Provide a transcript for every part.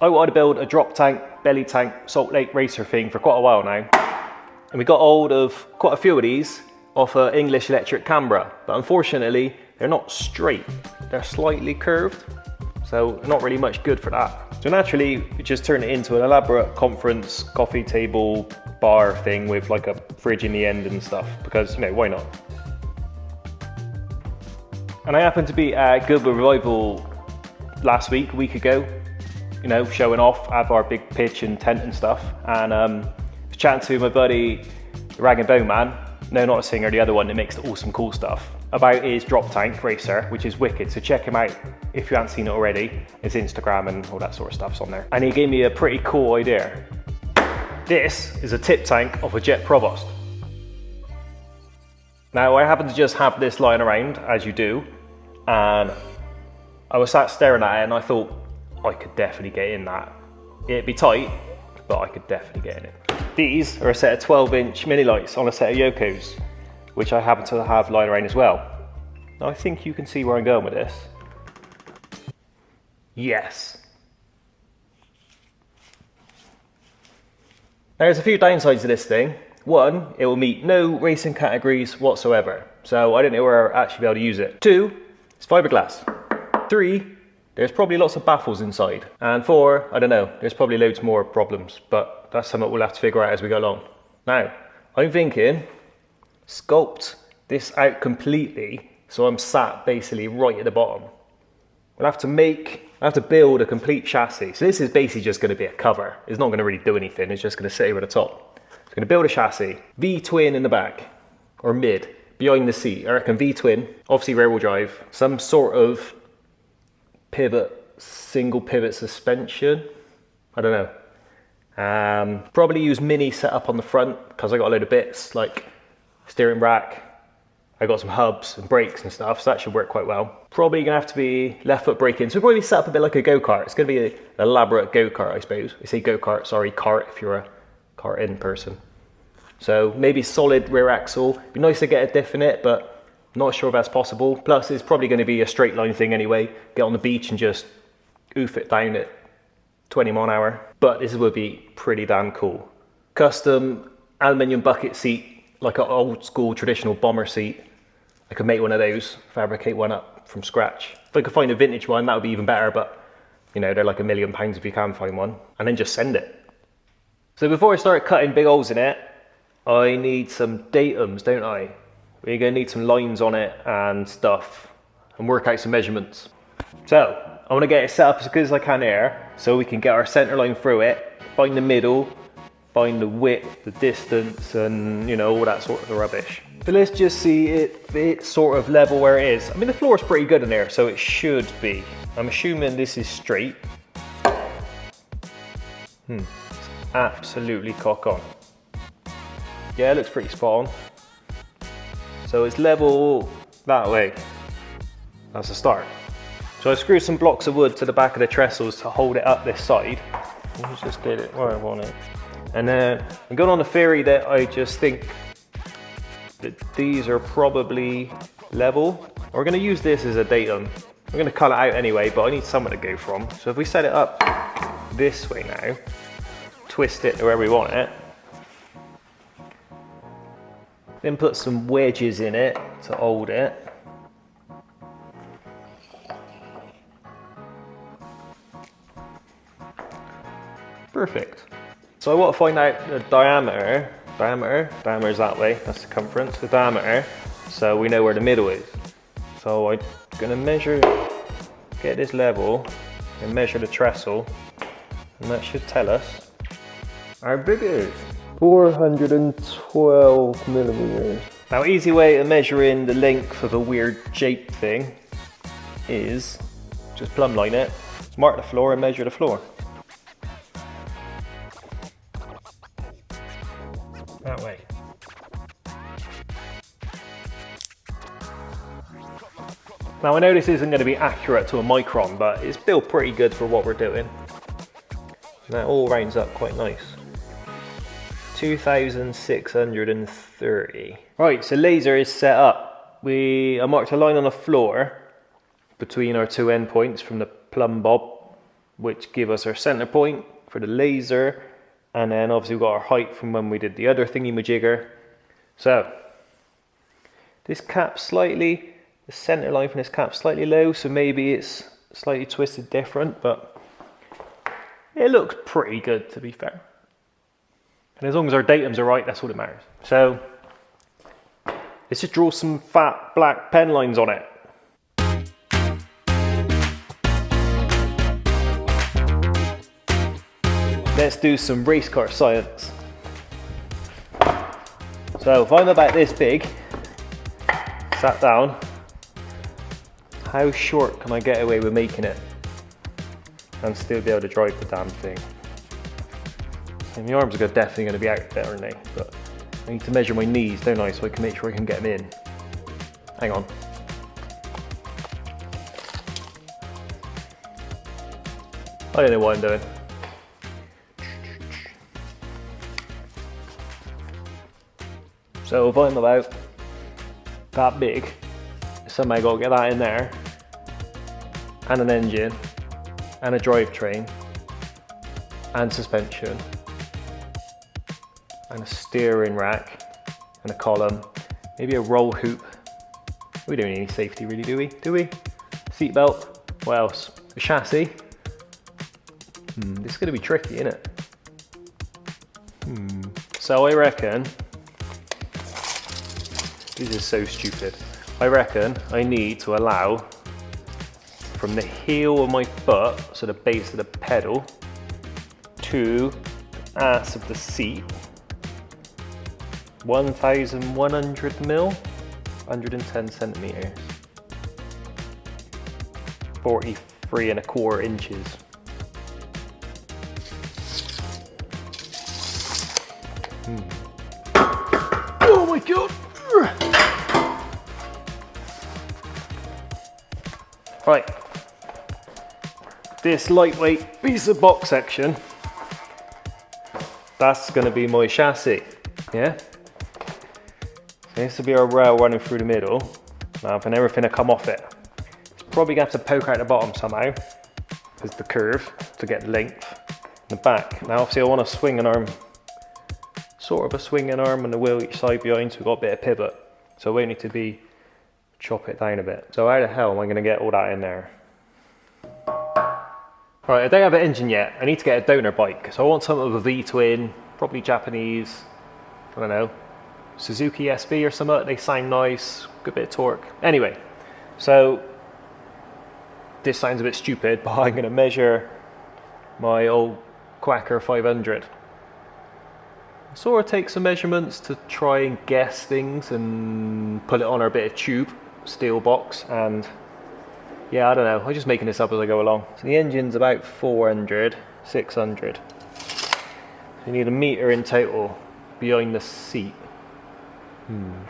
I wanted to build a drop tank, belly tank, Salt Lake racer thing for quite a while now. And we got hold of quite a few of these off a English Electric Canberra. But unfortunately, they're not straight. They're slightly curved. So not really much good for that. So naturally, we just turned it into an elaborate conference, coffee table, bar thing with like a fridge in the end and stuff. Because, you know, why not? And I happened to be at Goodwood Revival last week, a week ago. You know, showing off, have our big pitch and tent and stuff. And was chatting to my buddy, the Rag and Bone Man, no, not a singer, the other one that makes the awesome cool stuff, about his drop tank racer, which is wicked. So check him out if you haven't seen it already. His Instagram and all that sort of stuff's on there. And he gave me a pretty cool idea. This is a tip tank of a Jet Provost. Now I happen to just have this lying around, as you do, and I was sat staring at it and I thought, I could definitely get in that. It'd be tight, but I could definitely get in it. These are a set of 12-inch mini lights on a set of Yokos, which I happen to have lying around as well. Now I think you can see where I'm going with this. Yes. Now there's a few downsides to this thing. One, it will meet no racing categories whatsoever, so I don't know where I'll actually be able to use it. Two, it's fiberglass. Three, there's probably lots of baffles inside. And four, I don't know, there's probably loads more problems, but that's something we'll have to figure out as we go along. Now, I'm thinking, sculpt this out completely so I'm sat basically right at the bottom. I'll have to build a complete chassis. So this is basically just going to be a cover. It's not going to really do anything, it's just going to sit here at the top. I'm going to build a chassis, V-twin in the back, or mid, behind the seat. I reckon V-twin, obviously rear wheel drive, some sort of pivot, single pivot suspension. I don't know. Probably use mini setup on the front because I got a load of bits like steering rack. I got some hubs and brakes and stuff, so that should work quite well. Probably gonna have to be left foot braking, so probably set up a bit like a go-kart. It's gonna be an elaborate go-kart, I suppose. I say go-kart, sorry, kart if you're a kart-in person. So maybe solid rear axle. Be nice to get a diff in it, but not sure if that's possible. Plus, it's probably going to be a straight line thing anyway. Get on the beach and just oof it down at 20 mile an hour. But this would be pretty damn cool. Custom aluminium bucket seat, like an old school traditional bomber seat. I could make one of those, fabricate one up from scratch. If I could find a vintage one, that would be even better, but you know, they're like £1 million if you can find one. And then just send it. So before I start cutting big holes in it, I need some datums, don't I? We're going to need some lines on it and stuff and work out some measurements. So I want to get it set up as good as I can here so we can get our center line through it, find the middle, find the width, the distance, and you know, all that sort of rubbish. But let's just see it sort of level where it is. I mean, the floor is pretty good in there, so it should be. I'm assuming this is straight. It's absolutely cock on. Yeah, it looks pretty spot on. So it's level that way. That's a start. So I screwed some blocks of wood to the back of the trestles to hold it up this side. Let's just get it where I want it. And then I'm going on the theory that I just think that these are probably level. We're going to use this as a datum. I'm going to cut it out anyway, but I need somewhere to go from. So if we set it up this way now, twist it to where we want it, then put some wedges in it to hold it. Perfect. So I want to find out the diameter is that way, that's circumference, the diameter, so we know where the middle is. So I'm gonna measure, get this level, and measure the trestle, and that should tell us how big it is. 412 millimeters. Now, easy way of measuring the length of a weird shape thing is just plumb line it, mark the floor and measure the floor. That way. Now I know this isn't going to be accurate to a micron, but it's still pretty good for what we're doing. That all rounds up quite nice. 2,630. Right, so laser is set up. I marked a line on the floor between our two endpoints from the plumb bob, which give us our center point for the laser. And then obviously we've got our height from when we did the other thingy-majigger. So this cap's slightly, the center line from this cap's slightly low, so maybe it's slightly twisted different, but it looks pretty good, to be fair. And as long as our datums are right, that's all that matters. So let's just draw some fat black pen lines on it. Let's do some race car science. So if I'm about this big, sat down, how short can I get away with making it and still be able to drive the damn thing? And the arms are definitely going to be out there, aren't they? But I need to measure my knees, don't I, so I can make sure I can get them in. Hang on. I don't know what I'm doing. So if I'm about that big, somehow got to get that in there, and an engine, and a drivetrain, and suspension, and a steering rack, and a column, maybe a roll hoop. We don't need any safety really, do we? Do we? Seat belt. What else? A chassis. This is going to be tricky, isn't it? So I reckon, this is so stupid. I reckon I need to allow from the heel of my foot, so the base of the pedal, to the ass of the seat, 1,100 mil, 110 centimeters, 43¼ inches. Oh my god! Right, this lightweight piece of box section, that's going to be my chassis, yeah? So this will be our rail running through the middle, now and everything will come off it. It's probably going to have to poke out the bottom somehow, because the curve, to get the length in the back. Now obviously I want to swing an arm, sort of a swinging arm and the wheel each side behind, so we've got a bit of pivot. So we need to be, chop it down a bit. So how the hell am I going to get all that in there? Right, I don't have an engine yet. I need to get a donor bike. So I want something with a V-twin, probably Japanese, I don't know, Suzuki SV or something. They sound nice, good bit of torque. Anyway, so this sounds a bit stupid, but I'm going to measure my old Quacker 500. Sort of take some measurements to try and guess things and put it on our bit of tube steel box, and yeah, I don't know, I'm just making this up as I go along. So the engine's about 400, 600. So you need a meter in total behind the seat.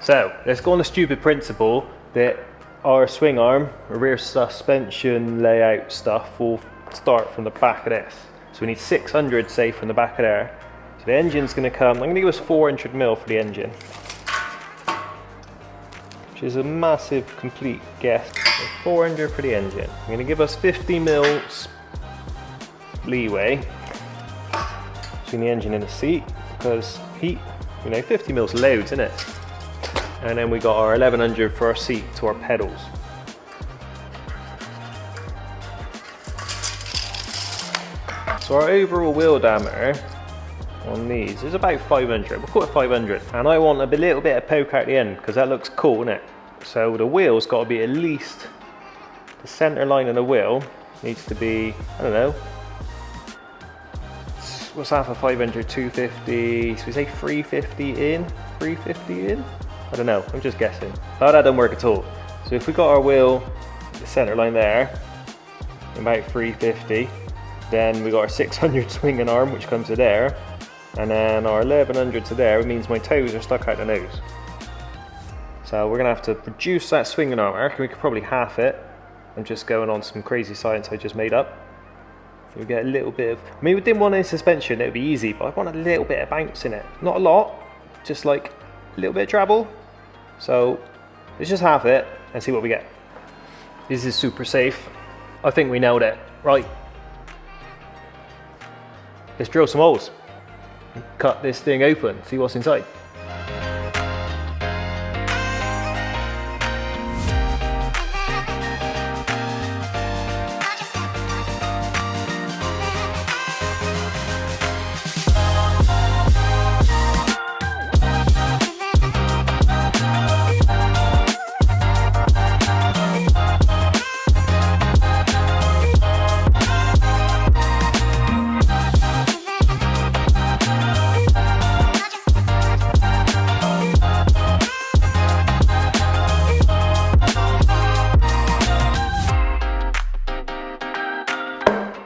So let's go on the stupid principle that our swing arm, our rear suspension layout stuff will start from the back of this. So we need 600, say, from the back of there. So the engine's going to come, I'm going to give us 400 mil for the engine, which is a massive complete guess. So 400 for the engine. I'm going to give us 50 mil leeway between the engine and the seat, because heat, you know, 50 mil's loads, isn't it? And then we got our 1100 for our seat to our pedals. So our overall wheel diameter on these is about 500, we'll call it 500. And I want a little bit of poke out the end, because that looks cool, isn't it? So the wheel's got to be at least, the center line of the wheel needs to be, I don't know, what's that for 500, 250, so we say 350 in, 350 in? I don't know, I'm just guessing. But that doesn't work at all. So if we got our wheel, the center line there, about 350, then we got our 600 swinging arm, which comes to there, and then our 1100 to there, it means my toes are stuck out the nose. So we're gonna have to reduce that swinging arm. I reckon we could probably half it. I'm just going on some crazy science I just made up. So we get a little bit of, I mean, we didn't want any suspension, it would be easy, but I want a little bit of bounce in it. Not a lot, just like a little bit of travel. So let's just half it and see what we get. This is super safe. I think we nailed it. Right, let's drill some holes. Cut this thing open, see what's inside.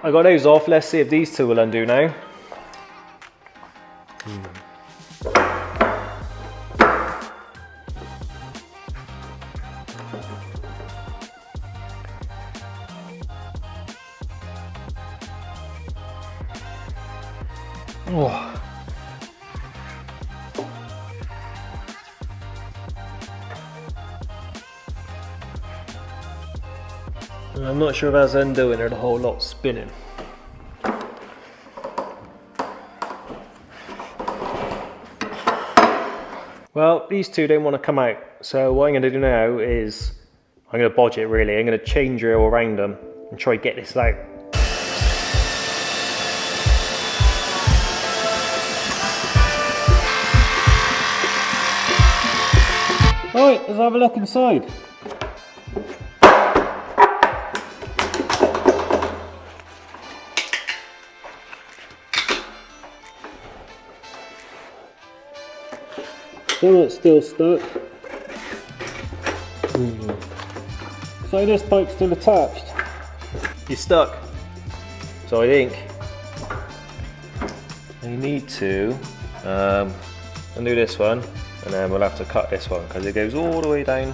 I got those off, let's see if these two will undo now. Oh. I'm not sure if that's undoing or the whole lot spinning. Well, these two don't want to come out, so what I'm going to do now is I'm going to bodge it really. I'm going to change rail around them and try to get this out. Right, let's have a look inside. So it's still stuck. So this pipe's still attached. It's stuck. So I think you need to undo this one, and then we'll have to cut this one because it goes all the way down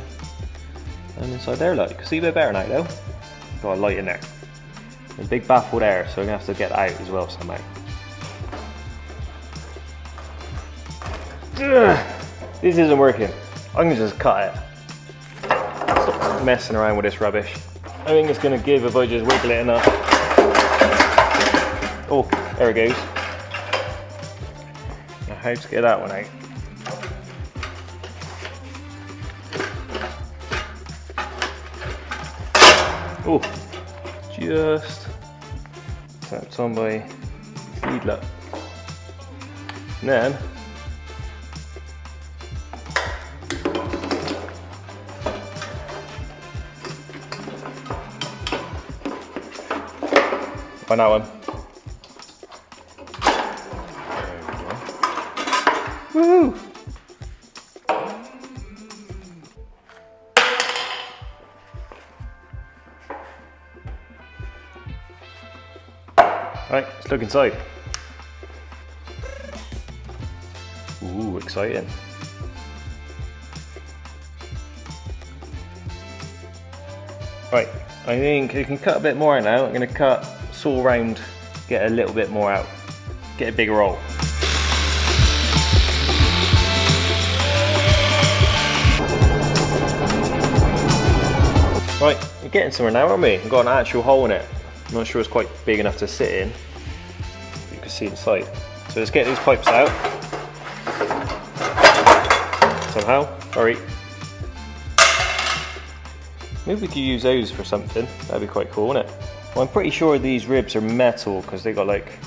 and inside there. Like, you can see a bit better now though. Got a light in there. A big baffle there, so we're gonna have to get that out as well somehow. Ugh. This isn't working. I'm gonna just cut it. Stop messing around with this rubbish. I think it's gonna give if I just wiggle it enough. Oh, there it goes. Now how to get that one out? Oh, just tapped on my feed lock. And then find that one. Woohoo! Right, let's look inside. Ooh, exciting. Right, I think you can cut a bit more out now. I'm going to cut saw round, get a little bit more out, get a bigger hole. Right, we're getting somewhere now, aren't we? We've got an actual hole in it. I'm not sure it's quite big enough to sit in. You can see inside. So let's get these pipes out. Somehow, sorry. Maybe we could use those for something. That'd be quite cool, wouldn't it? Well, I'm pretty sure these ribs are metal because they got like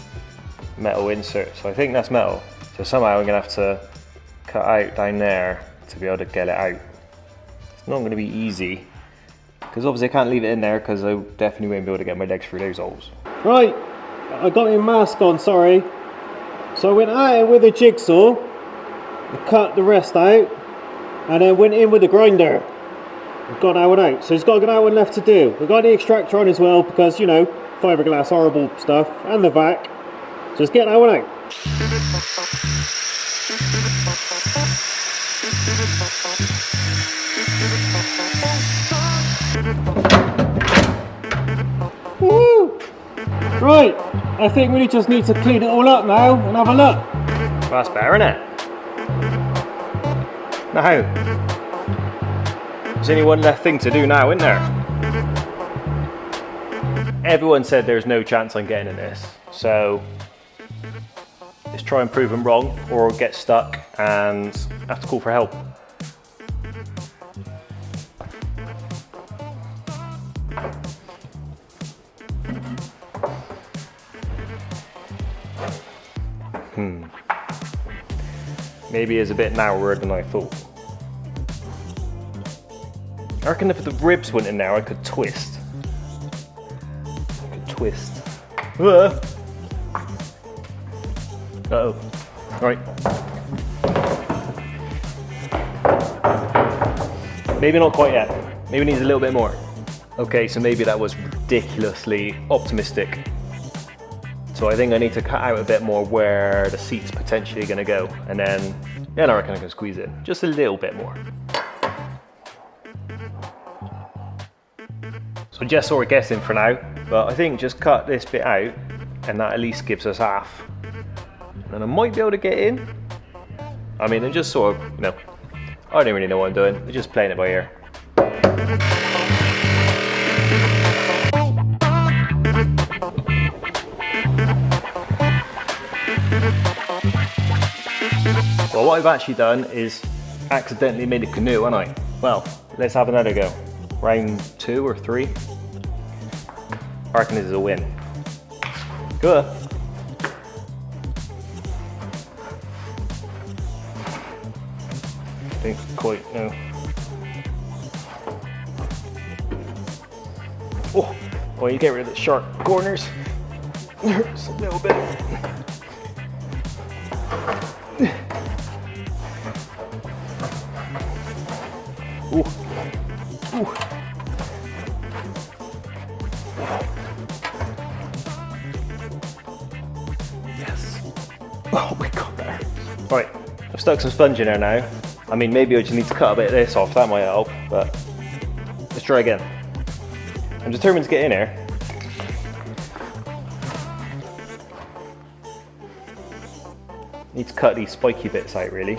metal inserts. So I think that's metal. So somehow I'm gonna have to cut out down there to be able to get it out. It's not gonna be easy because obviously I can't leave it in there because I definitely won't be able to get my legs through those holes. Right, I got my mask on, sorry. So I went out with a jigsaw, cut the rest out, and then went in with the grinder. Got that one out, so he's got that one left to do. We've got the extractor on as well because, you know, fiberglass, horrible stuff, and the vac. So let's get that one out. Woo! Right, I think we just need to clean it all up now and have a look. Well, that's better, isn't it? Now, there's only one left thing to do now, isn't there? Everyone said there's no chance I'm getting in this, so is try and prove them wrong or get stuck and have to call for help. Maybe it's a bit narrower than I thought. I reckon if the ribs went in there, I could twist. Uh-oh. Right. Maybe not quite yet. Maybe it needs a little bit more. Okay, so maybe that was ridiculously optimistic. So I think I need to cut out a bit more where the seat's potentially going to go. And then I reckon I can squeeze in just a little bit more. So just sort of guessing for now, but I think just cut this bit out and that at least gives us half. And I might be able to get in. I mean, I'm just sort of, you know, I don't really know what I'm doing. I'm just playing it by ear. Well, what I've actually done is accidentally made a canoe, haven't I? Well, let's have another go. Round 2 or 3. I reckon this is a win. Good. Don't quite know. Oh, you get rid of the sharp corners. Just a little bit. Ooh. Ooh. Yes. Oh, we got there. Right, I've stuck some sponge in there now. I mean, maybe I just need to cut a bit of this off, that might help, but let's try again. I'm determined to get in here. Need to cut these spiky bits out, really.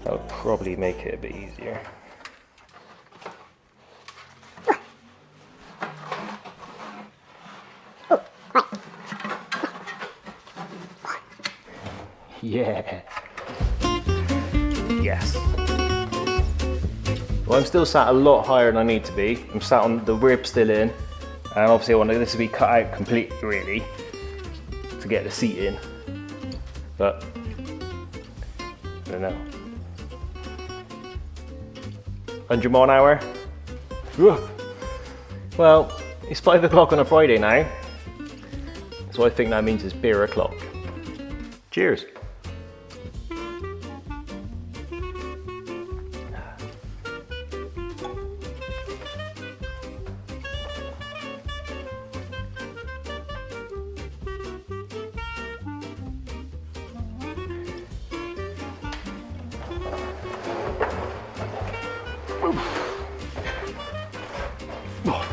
That would probably make it a bit easier. Yeah. Yes. Well, I'm still sat a lot higher than I need to be. I'm sat on the rib still in, and obviously I want this to be cut out completely, really, to get the seat in. But I don't know. 100 mile an hour. Ugh. Well, it's 5 o'clock on a Friday now, so I think that means it's beer o'clock. Cheers. Oh,